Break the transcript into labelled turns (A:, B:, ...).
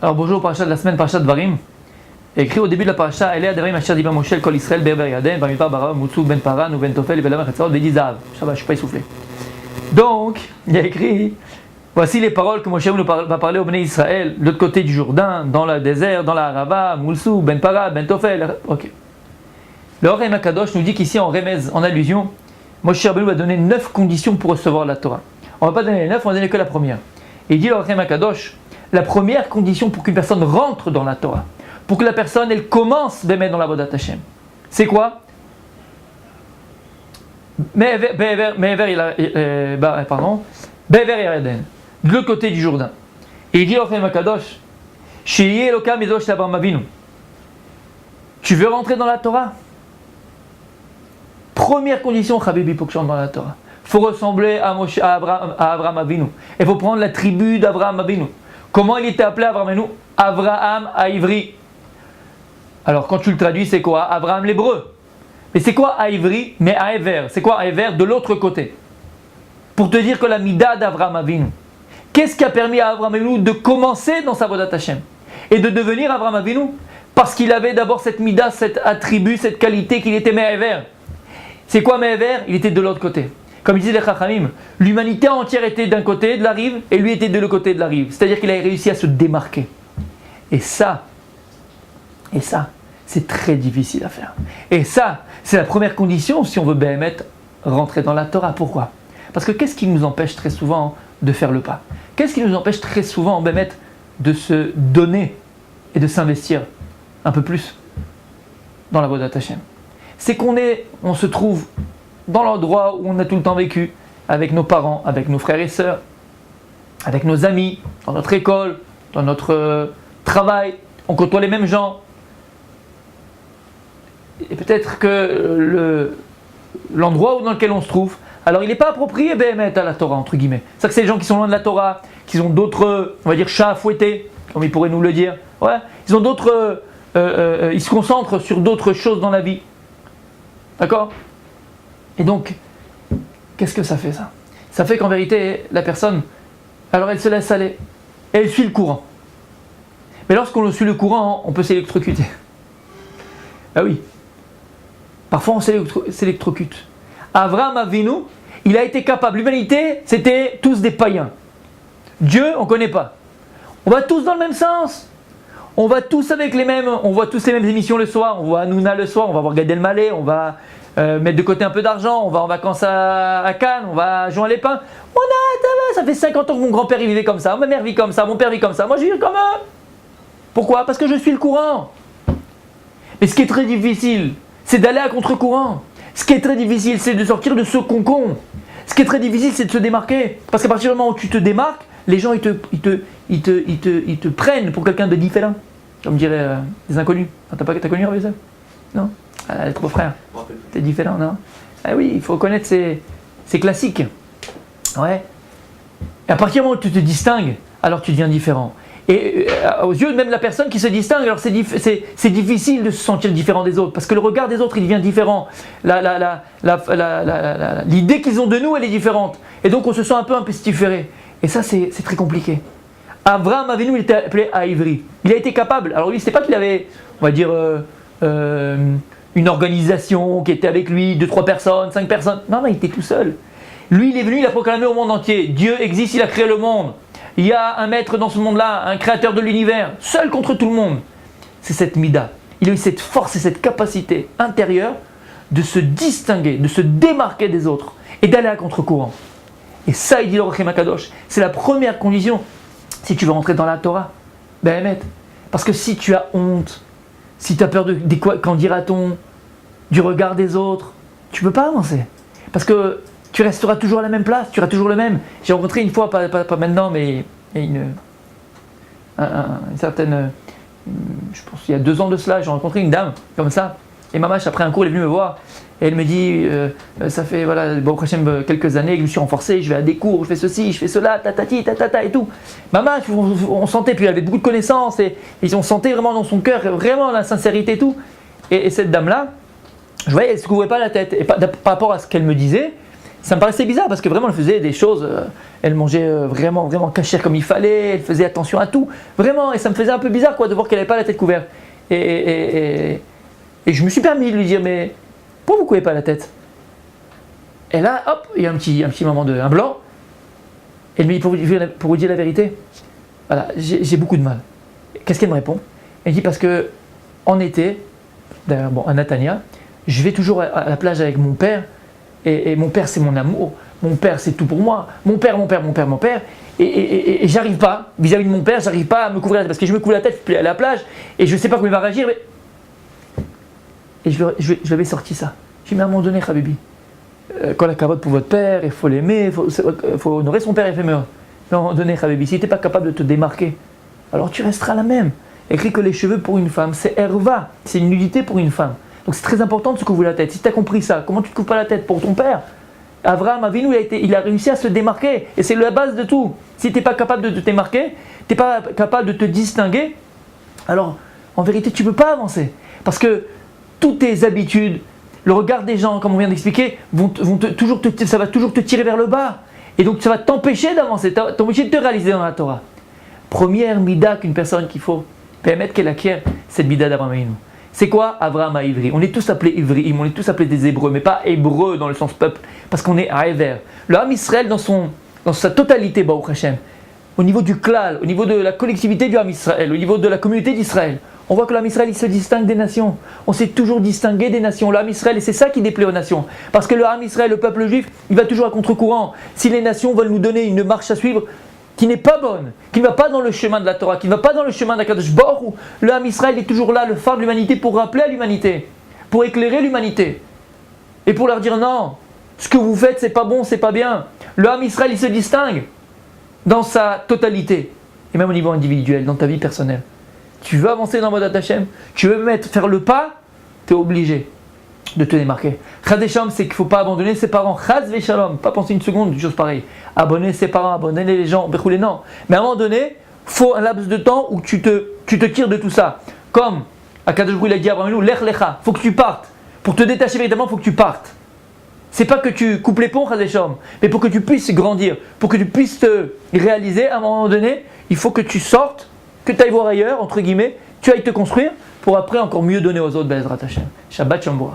A: Alors bonjour, parasha de la semaine, parasha de Dvarim. Écrit au début de la parasha, Elea Devarim Asher Diba Moshe Kol Israël Be'er Yaden, Bamidbar Bara Moutsou Ben Paran ou Ben Tofel et Belam Chetzaot Bedizav. Ça va, je suis pas essoufflé. Donc, il y a écrit, voici les paroles que Moshe va parler au Béné Israël, de l'autre côté du Jourdain, dans le désert, dans la Arava, Moutsou, Ben Para, Ben Tofel. Ok. Le Oraim Akadosh nous dit qu'ici en remez, en allusion, Moshe Rabbeinu va donner 9 conditions pour recevoir la Torah. On va pas donner les 9, on va donner que la première. Et il dit le Oraim Akadosh, la première condition pour qu'une personne rentre dans la Torah, pour que la personne elle commence à mettre dans la Avodat Hashem, c'est quoi? Be'ever Yarden, de l'autre côté du Jourdain. Et il dit l'Ochaim Akadosh, Sheyi Elokam Edosh Abraham Avinu. Tu veux rentrer dans la Torah? Première condition, Habibi, pour que tu rentres dans la Torah. Il faut ressembler à Abraham Avinu. Il faut prendre la tribu d'Abraham Avinu. Comment il était appelé Abraham Avinu? Abraham Aivri. Alors quand tu le traduis, c'est quoi? Abraham l'hébreu. Mais c'est quoi Aivri? Mais Aever. C'est quoi Aever? De l'autre côté. Pour te dire que la mida d'Abraham Avinu. Qu'est-ce qui a permis à Abraham Avinu de commencer dans sa Avodat Hashem et de devenir Abraham Avinu? Parce qu'il avait d'abord cette mida, cet attribut, cette qualité qu'il était Me'aver. C'est quoi Me'aver? Il était de l'autre côté. Comme disaient les Chachamim, l'humanité entière était d'un côté de la rive et lui était de l'autre côté de la rive. C'est-à-dire qu'il a réussi à se démarquer. Et ça, c'est très difficile à faire. Et ça, c'est la première condition si on veut rentrer dans la Torah. Pourquoi? Parce que qu'est-ce qui nous empêche très souvent de faire le pas? Qu'est-ce qui nous empêche très souvent de se donner et de s'investir un peu plus dans la Avodat Hashem? C'est on se trouve dans l'endroit où on a tout le temps vécu, avec nos parents, avec nos frères et sœurs, avec nos amis, dans notre école, dans notre travail, on côtoie les mêmes gens. Et peut-être que l'endroit dans lequel on se trouve, alors il n'est pas approprié à la Torah, entre guillemets. C'est-à-dire que c'est les gens qui sont loin de la Torah, qui ont d'autres, on va dire, chats à fouetter, comme ils pourraient nous le dire. Ouais, ils ont d'autres, ils se concentrent sur d'autres choses dans la vie. D'accord? Et donc, qu'est-ce que ça fait ça? Ça fait qu'en vérité, la personne, alors elle se laisse aller, et elle suit le courant. Mais lorsqu'on suit le courant, on peut s'électrocuter. Ah oui. Parfois on s'électrocute. Avraham Avinu, il a été capable. L'humanité, c'était tous des païens. Dieu, on ne connaît pas. On va tous dans le même sens. On va tous avec on voit tous les mêmes émissions le soir. On voit Hanouna le soir, on va voir Gad Elmaleh, on va mettre de côté un peu d'argent, on va en vacances à Cannes, on va à Juan les Pins. Ça fait 50 ans que mon grand-père il vivait comme ça, ma mère vit comme ça, mon père vit comme ça, moi je vis comme eux. Pourquoi? Parce que je suis le courant. Et ce qui est très difficile, c'est d'aller à contre-courant. Ce qui est très difficile, c'est de sortir de ce concon. Ce qui est très difficile, c'est de se démarquer. Parce qu'à partir du moment où tu te démarques, les gens ils te prennent pour quelqu'un de différent. Comme diraient les inconnus. T'as connu Rabbi Yosef? Non? Les trois frères. T'es différent, non? Ah oui, il faut connaître ces classiques. Ouais. Et à partir du moment où tu te distingues, alors tu deviens différent. Et aux yeux de même la personne qui se distingue, alors c'est difficile de se sentir différent des autres, parce que le regard des autres il devient différent. L'idée qu'ils ont de nous elle est différente, et donc on se sent un peu pestiféré. Et ça c'est très compliqué. Avraham Avinu il était appelé Aivri. Il a été capable. Alors lui c'était pas qu'il avait, on va dire, une organisation qui était avec lui, 2-3 personnes, 5 personnes. Non, il était tout seul. Lui il est venu, il a proclamé au monde entier. Dieu existe, il a créé le monde. Il y a un maître dans ce monde-là, un créateur de l'univers, seul contre tout le monde. C'est cette mida. Il a eu cette force et cette capacité intérieure de se distinguer, de se démarquer des autres et d'aller à contre-courant. Et ça, il dit le Oraim Akadosh, c'est la première condition si tu veux rentrer dans la Torah. Parce que si tu as honte, si tu as peur qu'en dira-t-on, du regard des autres, tu ne peux pas avancer. Parce que tu resteras toujours à la même place, tu auras toujours le même. J'ai rencontré une fois, pas maintenant, mais une certaine, je pense il y a 2 ans de cela, j'ai rencontré une dame comme ça. Et Mamash, après un cours, elle est venue me voir et elle me dit, ça fait quelques années que je me suis renforcé, je vais à des cours, je fais ceci, je fais cela, tatati, tatata et tout. Mamash, on sentait, puis elle avait beaucoup de connaissances et on sentait vraiment dans son cœur, vraiment la sincérité et tout. Et cette dame-là, je voyais, elle ne se couvrait pas la tête. Et par rapport à ce qu'elle me disait, Ça me paraissait bizarre parce que vraiment elle faisait des choses, elle mangeait vraiment cachère comme il fallait, elle faisait attention à tout, vraiment, et ça me faisait un peu bizarre quoi de voir qu'elle n'avait pas la tête couverte. Et je me suis permis de lui dire, mais pourquoi vous ne couvrez pas la tête? Et là, hop, il y a un petit moment un blanc. Elle me dit, pour vous dire la vérité, voilà, j'ai beaucoup de mal. Qu'est-ce qu'elle me répond? Elle dit, parce que en été, d'ailleurs, à Natania, je vais toujours à la plage avec mon père, et mon père c'est mon amour, mon père c'est tout pour moi, mon père, et j'arrive pas, vis-à-vis de mon père, j'arrive pas à me couvrir la tête, parce que je me couvre la tête, je vais à la plage, et je sais pas comment il va réagir, et je lui avais sorti ça. Je lui ai dit, mais à un moment donné, Habibi, quand la cavote pour votre père, il faut l'aimer, il faut honorer son père et féminin. Mais à un moment donné, Habibi, si tu n'es pas capable de te démarquer, alors tu resteras la même. Écrit que les cheveux pour une femme, c'est herva, c'est une nudité pour une femme. Donc c'est très important de se couvrir la tête. Si tu as compris ça, comment tu ne te couvres pas la tête pour ton père? Abraham Avinu, il a réussi à se démarquer. Et c'est la base de tout. Si tu n'es pas capable de te démarquer, tu n'es pas capable de te distinguer, alors en vérité tu ne peux pas avancer. Parce que toutes tes habitudes, le regard des gens, comme on vient d'expliquer, ça va toujours te tirer vers le bas. Et donc ça va t'empêcher d'avancer, t'empêcher de te réaliser dans la Torah. Première mida qu'une personne qu'il faut permettre qu'elle acquiert, cette mida d'Abraham Avinu. C'est quoi Abraham à Ivri? On est tous appelés Ivriim, on est tous appelés des Hébreux, mais pas Hébreux dans le sens peuple, parce qu'on est à Ever. Le Ham Israël dans sa totalité, Baruch Hashem, au niveau du klal, au niveau de la collectivité du Ham Israël, au niveau de la communauté d'Israël, on voit que le Ham Israël il se distingue des nations. On s'est toujours distingué des nations. Le Ham Israël, et c'est ça qui déplaît aux nations. Parce que le Ham Israël, le peuple juif, il va toujours à contre-courant. Si les nations veulent nous donner une marche à suivre qui n'est pas bonne, qui ne va pas dans le chemin de la Torah, qui ne va pas dans le chemin d'Akadosh Baruch Hu, le Ham Israël est toujours là, le phare de l'humanité, pour rappeler à l'humanité, pour éclairer l'humanité. Et pour leur dire non, ce que vous faites, c'est pas bon, c'est pas bien. Le Ham Israël, il se distingue dans sa totalité. Et même au niveau individuel, dans ta vie personnelle. Tu veux avancer dans Avodat Hashem, tu veux faire le pas, tu es obligé de te démarquer. Chaz Shalom, c'est qu'il ne faut pas abandonner ses parents. Chaz Shalom, pas penser une seconde, une chose pareille. Abandonner ses parents, abandonner les gens, non. Mais à un moment donné, il faut un laps de temps où tu te tires de tout ça. Comme Akadosh Baruch Hu, il a dit à Abraham, Lech Lecha, il faut que tu partes. Pour te détacher véritablement, il faut que tu partes. C'est pas que tu coupes les ponts, Chaz Shalom, mais pour que tu puisses grandir, pour que tu puisses te réaliser, à un moment donné, il faut que tu sortes, que tu ailles voir ailleurs, entre guillemets, tu ailles te construire, pour après encore mieux donner aux autres, Be'ezrat Hashem. Shabbat Shalom.